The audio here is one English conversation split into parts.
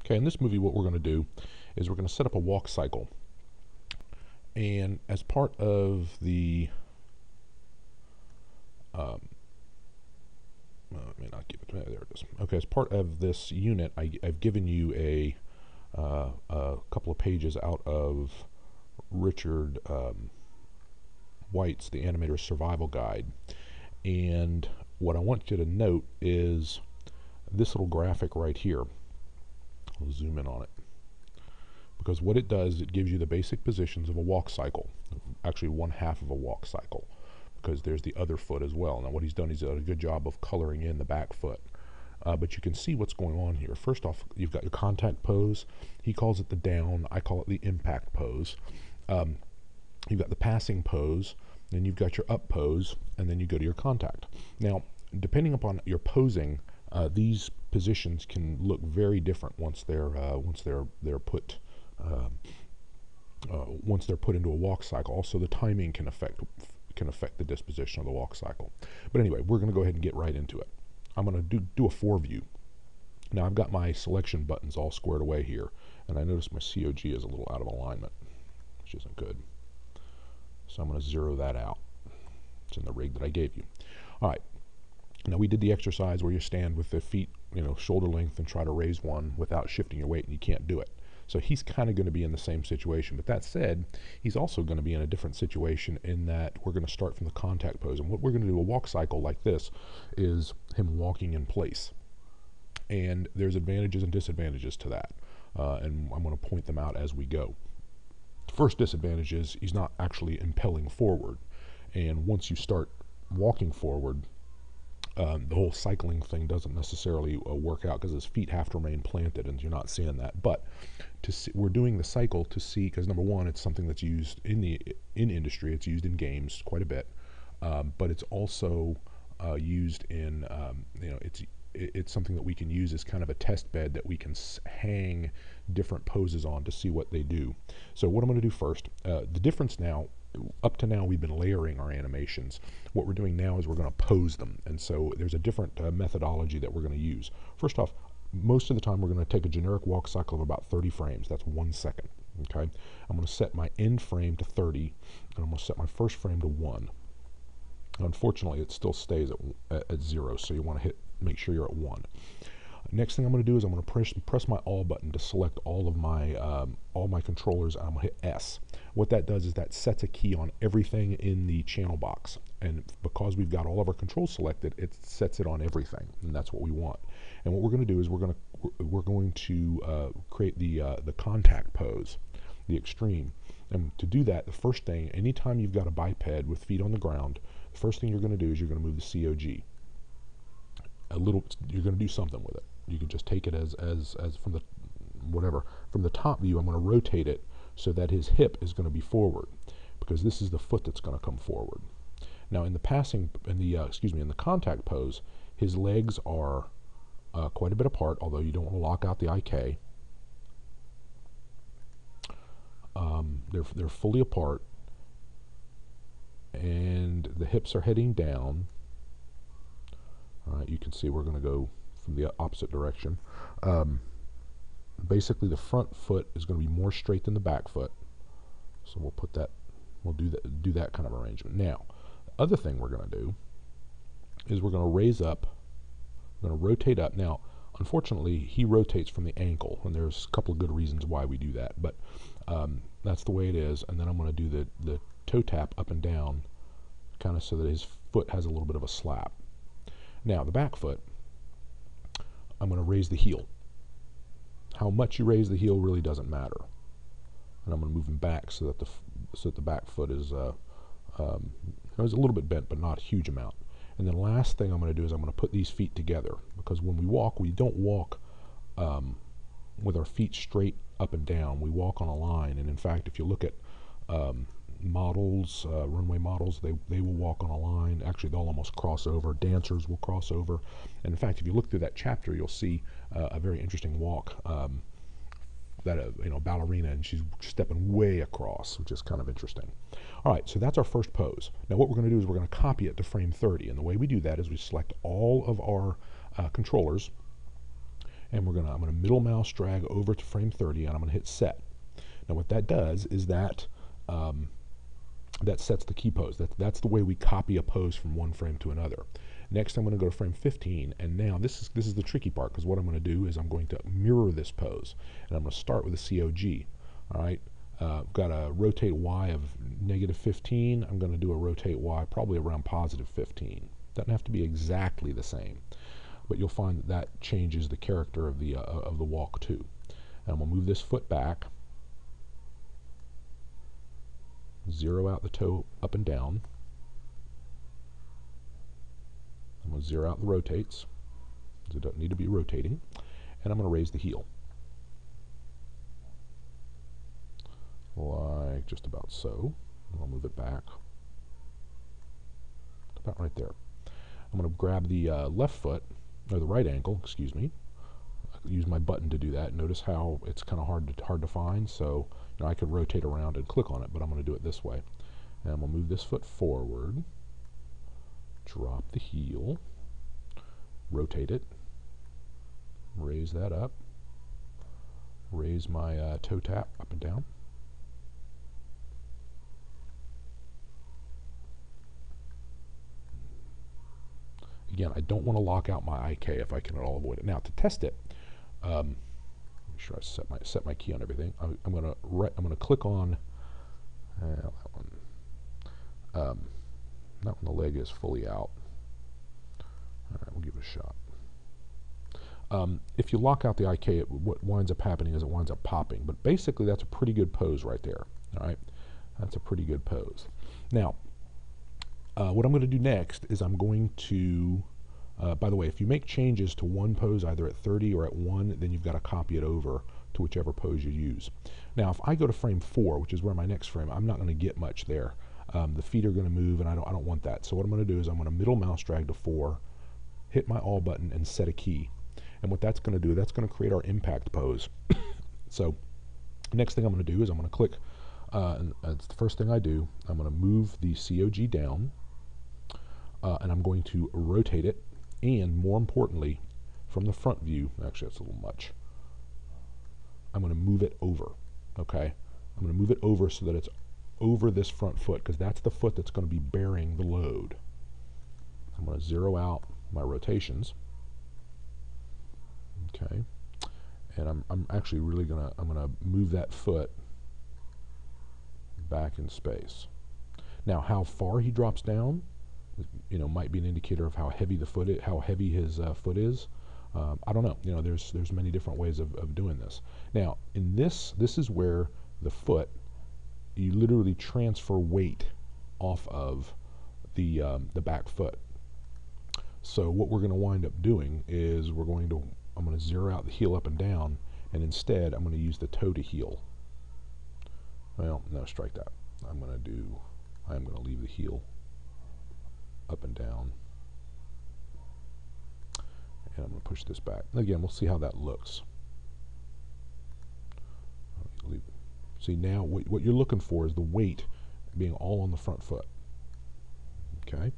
Okay, in this movie what we're going to do is we're going to set up a walk cycle. And as part of the, it may not give it, there it is. Okay, as part of this unit, I've given you a couple of pages out of Richard White's The Animator's Survival Guide. And what I want you to note is this little graphic right here. I'll zoom in on it. Because what it does, it gives you the basic positions of a walk cycle. Actually, one half of a walk cycle. Because there's the other foot as well. Now what he's done, he's done a good job of coloring in the back foot. But you can see what's going on here. First off, you've got your contact pose. He calls it the down. I call it the impact pose. You've got the passing pose. Then you've got your up pose. And then you go to your contact. Now, depending upon your posing, these positions can look very different once they're put into a walk cycle. Also, the timing can affect the disposition of the walk cycle. But anyway, we're going to go ahead and get right into it. I'm going to do a foreview. Now I've got my selection buttons all squared away here, and I notice my COG is a little out of alignment, which isn't good. So I'm going to zero that out. It's in the rig that I gave you. All right. Now we did the exercise where you stand with the feet, shoulder length, and try to raise one without shifting your weight, and you can't do it. So he's kind of going to be in the same situation. But that said, he's also going to be in a different situation in that we're going to start from the contact pose. And what we're going to do, a walk cycle like this, is him walking in place. And there's advantages and disadvantages to that. And I'm going to point them out as we go. The first disadvantage is he's not actually impelling forward. And once you start walking forward, the whole cycling thing doesn't necessarily work out because his feet have to remain planted, and you're not seeing that. But we're doing the cycle to see, because number one, it's something that's used in industry. It's used in games quite a bit, but it's also used in it's something that we can use as kind of a test bed that we can hang different poses on to see what they do. So what I'm going to do first, the difference now. Up to now, we've been layering our animations. What we're doing now is we're going to pose them. And so there's a different methodology that we're going to use. First off, most of the time we're going to take a generic walk cycle of about 30 frames. That's 1 second. Okay? I'm going to set my end frame to 30, and I'm going to set my first frame to 1. Unfortunately, it still stays at 0, so you want to make sure you're at 1. Next thing I'm going to do is I'm going to press my all button to select all my controllers, and I'm going to hit S. What that does is that sets a key on everything in the channel box, and because we've got all of our controls selected, it sets it on everything, and that's what we want. And what we're going to do is we're going to create the contact pose, the extreme. And to do that, the first thing, anytime you've got a biped with feet on the ground, the first thing you're going to do is you're going to move the COG. You're going to do something with it. You can just take it as from the top view. I'm going to rotate it so that his hip is going to be forward, because this is the foot that's going to come forward. Now in the contact pose, his legs are quite a bit apart, although you don't want to lock out the IK. They're fully apart, and the hips are heading down. You can see we're going to go from the opposite direction. Basically, the front foot is going to be more straight than the back foot, so we'll do that kind of arrangement. Now, the other thing we're going to do is we're going to raise up, we're going to rotate up. Now, unfortunately, he rotates from the ankle, and there's a couple of good reasons why we do that, but that's the way it is. And then I'm going to do the toe tap up and down, kind of so that his foot has a little bit of a slap. Now, the back foot, I'm going to raise the heel. How much you raise the heel really doesn't matter. And I'm going to move him back so that the back foot is a little bit bent, but not a huge amount. And then last thing I'm going to do is I'm going to put these feet together, because when we walk, we don't walk with our feet straight up and down. We walk on a line. And in fact, if you look at models, runway models, they will walk on a line. Actually, they'll almost cross over. Dancers will cross over. And in fact, if you look through that chapter, you'll see a very interesting walk that a ballerina, and she's stepping way across, which is kind of interesting. All right, so that's our first pose. Now what we're going to do is we're going to copy it to frame 30, and the way we do that is we select all of our controllers, and I'm gonna middle mouse drag over to frame 30, and I'm gonna hit set. Now what that does is that that sets the key pose. That's the way we copy a pose from one frame to another. Next, I'm going to go to frame 15, and now this is the tricky part, because what I'm going to do is I'm going to mirror this pose, and I'm going to start with a COG. All right, I've got a rotate Y of -15. I'm going to do a rotate Y probably around +15. Doesn't have to be exactly the same, but you'll find that changes the character of the walk too. And I'm going to move this foot back. Zero out the toe up and down. I'm going to zero out the rotates, because it doesn't need to be rotating. And I'm going to raise the heel. Like just about so. I'll move it back. About right there. I'm going to grab the left foot, or the right ankle, excuse me. Use my button to do that. Notice how it's kind of hard to find, so I could rotate around and click on it, but I'm going to do it this way. And I'm going to move this foot forward, drop the heel, rotate it, raise that up, raise my toe tap up and down. Again, I don't want to lock out my IK if I can at all avoid it. Now to test it, make sure I set my key on everything. I'm gonna click on that one. Not when the leg is fully out. All right, we'll give it a shot. If you lock out the IK, what winds up happening is it winds up popping. But basically, that's a pretty good pose right there. All right, that's a pretty good pose. Now, what I'm going to do next is I'm going to, by the way, if you make changes to one pose either at 30 or at 1, then you've got to copy it over to whichever pose you use. Now, if I go to frame 4, which is where my next frame, I'm not going to get much there. The feet are going to move, and I don't want that. So what I'm going to do is I'm going to middle mouse drag to 4, hit my all button, and set a key. And what that's going to do, that's going to create our impact pose. So next thing I'm going to do is I'm going to click, and that's the first thing I do. I'm going to move the COG down, and I'm going to rotate it, and more importantly, from the front view, actually that's a little much, I'm going to move it over, okay? I'm going to move it over so that it's over this front foot, because that's the foot that's going to be bearing the load. I'm going to zero out my rotations, okay? And I'm actually really going to move that foot back in space. Now, how far he drops down, might be an indicator of how heavy the foot is, how heavy his foot is. I don't know. There's many different ways of doing this. Now, in this is where the foot, you literally transfer weight off of the back foot. So what we're going to wind up doing is I'm going to zero out the heel up and down, and instead I'm going to use the toe to heel. Well, no, strike that. I'm going to leave the heel up and down, and I'm going to push this back. Again, we'll see how that looks. See, now what you're looking for is the weight being all on the front foot, okay?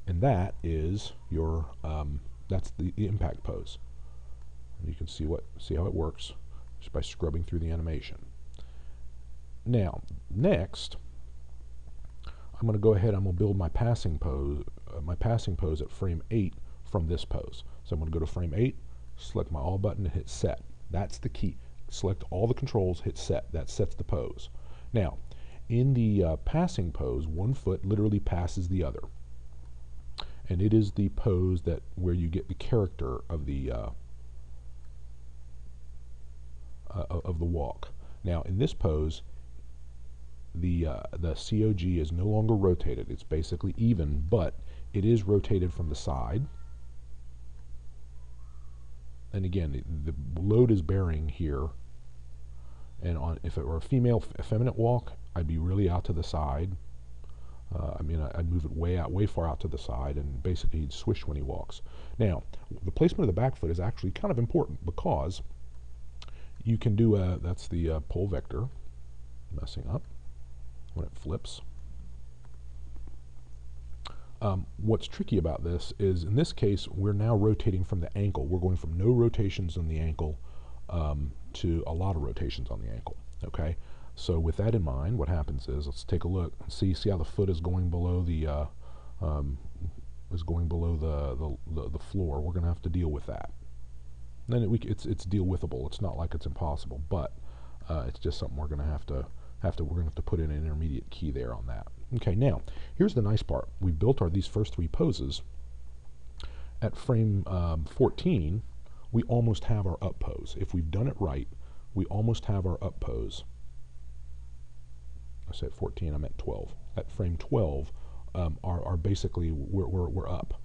And that is your that's the impact pose. And you can see how it works just by scrubbing through the animation. Now, next, I'm going to go ahead. I'm going to build my passing pose at frame 8 from this pose. So I'm going to go to frame 8, select my all button, and hit set. That's the key. Select all the controls, hit set. That sets the pose. Now, in the passing pose, one foot literally passes the other, and it is the pose where you get the character of the walk. Now, in this pose, the COG is no longer rotated. It's basically even, but it is rotated from the side. And again, the load is bearing here. And if it were a feminine walk, I'd be really out to the side. I'd move it way far out to the side, and basically he'd swish when he walks. Now, the placement of the back foot is actually kind of important, because you can do that's the pole vector messing up when it flips. What's tricky about this is, in this case, we're now rotating from the ankle. We're going from no rotations on the ankle to a lot of rotations on the ankle. Okay, so with that in mind, what happens is, let's take a look and see how the foot is going below the the floor. We're going to have to deal with that. Then it's deal withable. It's not like it's impossible, but it's just something we're going to have to put in an intermediate key there on that. Okay, now here's the nice part. We built these first three poses. At frame 14, we almost have our up pose. If we've done it right, we almost have our up pose. I said 14, I meant 12. At frame 12, are basically we're up.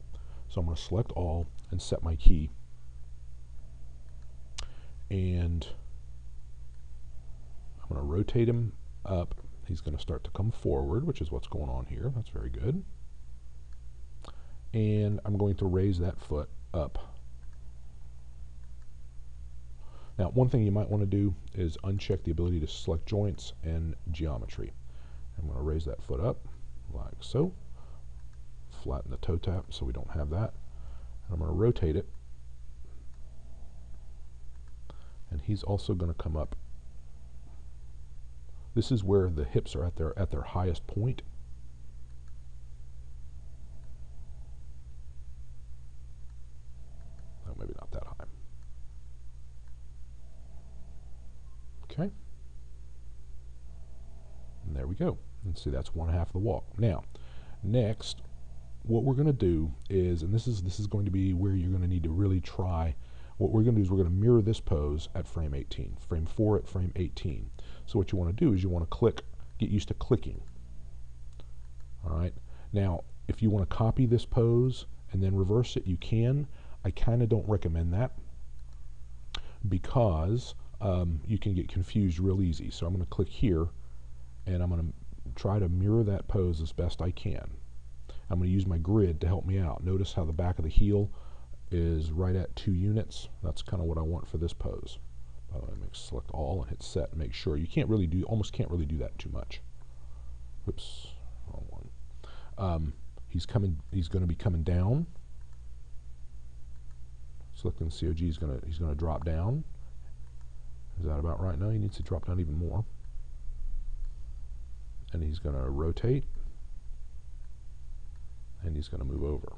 So I'm going to select all and set my key, and I'm going to rotate him up. He's going to start to come forward, which is what's going on here. That's very good. And I'm going to raise that foot up. Now, one thing you might want to do is uncheck the ability to select joints and geometry. I'm going to raise that foot up like so. Flatten the toe tap so we don't have that. And I'm going to rotate it. And he's also going to come up. This is where the hips are at their highest point. Oh, maybe not that high. Okay. And there we go. And see, that's one half of the walk. Now, next, what we're going to do is, and this is going to be where you're going to need to really try. What we're going to do is we're going to mirror this pose at frame 18, frame 4 at frame 18. So what you want to do is you want to get used to clicking. All right. Now, if you want to copy this pose and then reverse it, you can. I kind of don't recommend that because you can get confused real easy. So I'm going to click here, and I'm going to try to mirror that pose as best I can. I'm going to use my grid to help me out. Notice how the back of the heel is right at 2 units. That's kind of what I want for this pose. By the way, select all and hit set and make sure. You can't really do, almost can't really do that too much. Oops, wrong one. He's going to be coming down. Selecting COG, he's going to drop down. Is that about right? No, he needs to drop down even more. And he's going to rotate. And he's going to move over.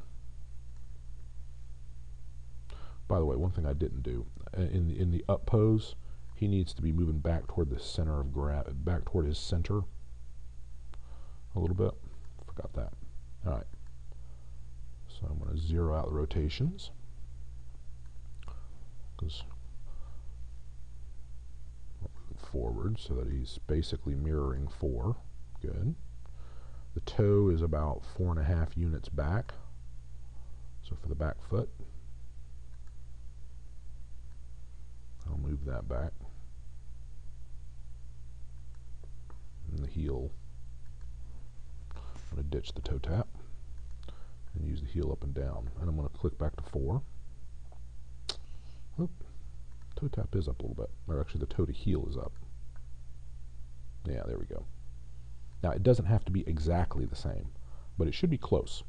By the way, one thing I didn't do, in the up pose, he needs to be moving back toward the center of back toward his center a little bit. Forgot that. All right. So I'm going to zero out the rotations because we're moving forward so that he's basically mirroring 4. Good. The toe is about 4.5 units back. So for the back foot, I'll move that back. And the heel, I'm going to ditch the toe tap and use the heel up and down. And I'm going to click back to 4. Oop, toe tap is up a little bit. Or actually the toe to heel is up. Yeah, there we go. Now it doesn't have to be exactly the same, but it should be close.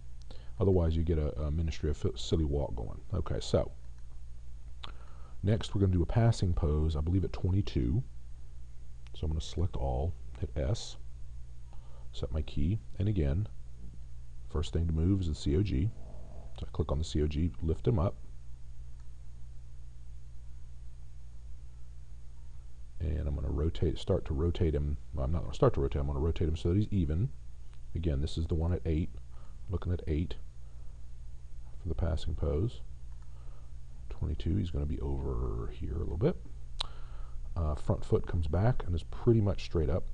Otherwise you get a Ministry of Silly walk going. Okay, so next we're going to do a passing pose, I believe at 22. So I'm going to select all, hit S, set my key, and again, first thing to move is the COG. So I click on the COG, lift him up, and I'm going to start to rotate him. Well, I'm not going to start to rotate, I'm going to rotate him so that he's even. Again, this is the one at 8, looking at 8 for the passing pose. 22, he's going to be over here a little bit. Front foot comes back and is pretty much straight up.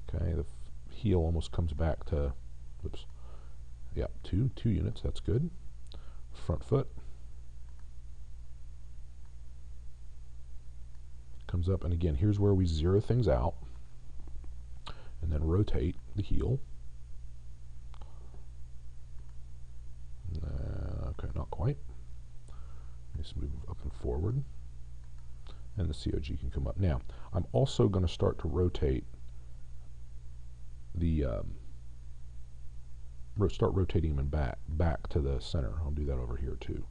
Okay, the heel almost comes back to, oops, yeah, 2 units, that's good. Front foot comes up, and again, here's where we zero things out and then rotate the heel. Okay, not quite. Just move up and forward, and the COG can come up. Now, I'm also going to start to rotate the start rotating them back to the center. I'll do that over here too.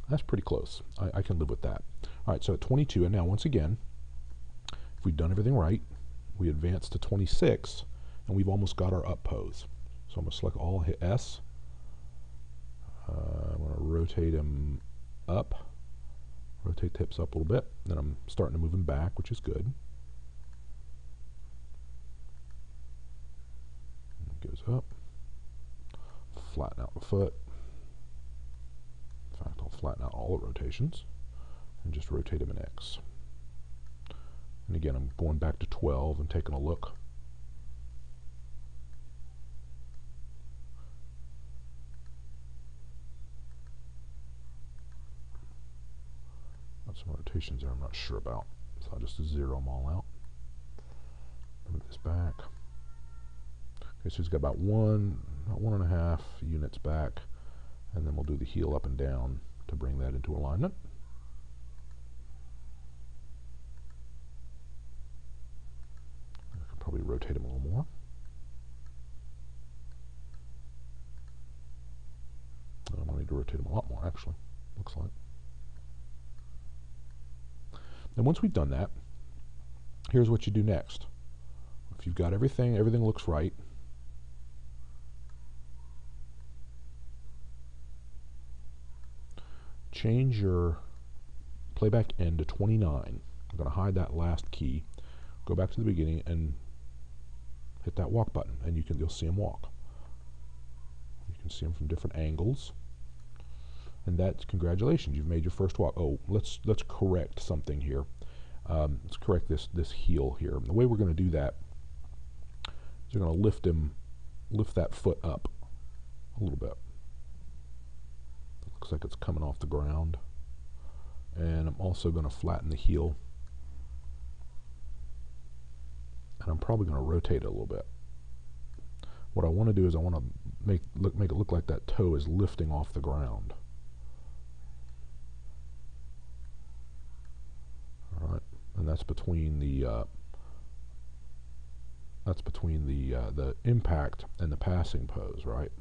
That's pretty close. I can live with that. All right, so at 22, and now once again, if we've done everything right, we advance to 26, and we've almost got our up pose. So I'm going to select all, hit S. I'm going to rotate him up, rotate the hips up a little bit. Then I'm starting to move him back, which is good. It goes up. Flatten out the foot. In fact, I'll flatten out all the rotations and just rotate him in X. And again, I'm going back to 12 and taking a look. Got some rotations there I'm not sure about, so I'll just zero them all out. Move this back. Okay, so he's got about 1.5 units back, and then we'll do the heel up and down to bring that into alignment. I can probably rotate him a little more. I'm going to need to rotate him a lot more, actually, looks like. Then once we've done that, here's what you do next. If you've got everything looks right. Change your playback end to 29. I'm going to hide that last key. Go back to the beginning and hit that walk button, and you'll see him walk. You can see him from different angles, and that's congratulations. You've made your first walk. Oh, let's correct something here. Let's correct this heel here. And the way we're going to do that is we're going to lift that foot up a little bit. Looks like it's coming off the ground. And I'm also going to flatten the heel. And I'm probably going to rotate it a little bit. What I want to do is I want to make it look like that toe is lifting off the ground. All right, and that's between the impact and the passing pose, right?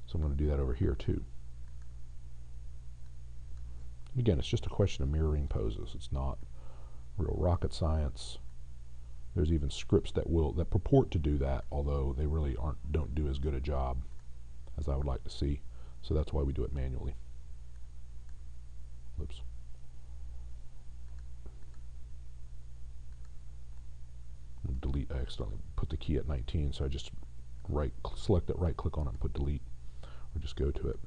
So I'm going to do that over here too. Again, it's just a question of mirroring poses. It's not real rocket science. There's even scripts that purport to do that, although they really don't do as good a job as I would like to see. So that's why we do it manually. Oops. Delete. I accidentally put the key at 19, so I just select it, right click on it, and put delete, or just go to it.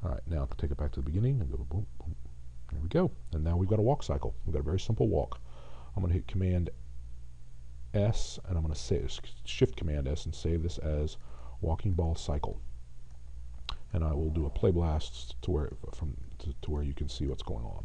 All right, now take it back to the beginning and go boom, boom. There we go. And now we've got a walk cycle. We've got a very simple walk. I'm going to hit Command S, and I'm going to Shift Command S and save this as walking ball cycle. And I will do a play blast to where you can see what's going on.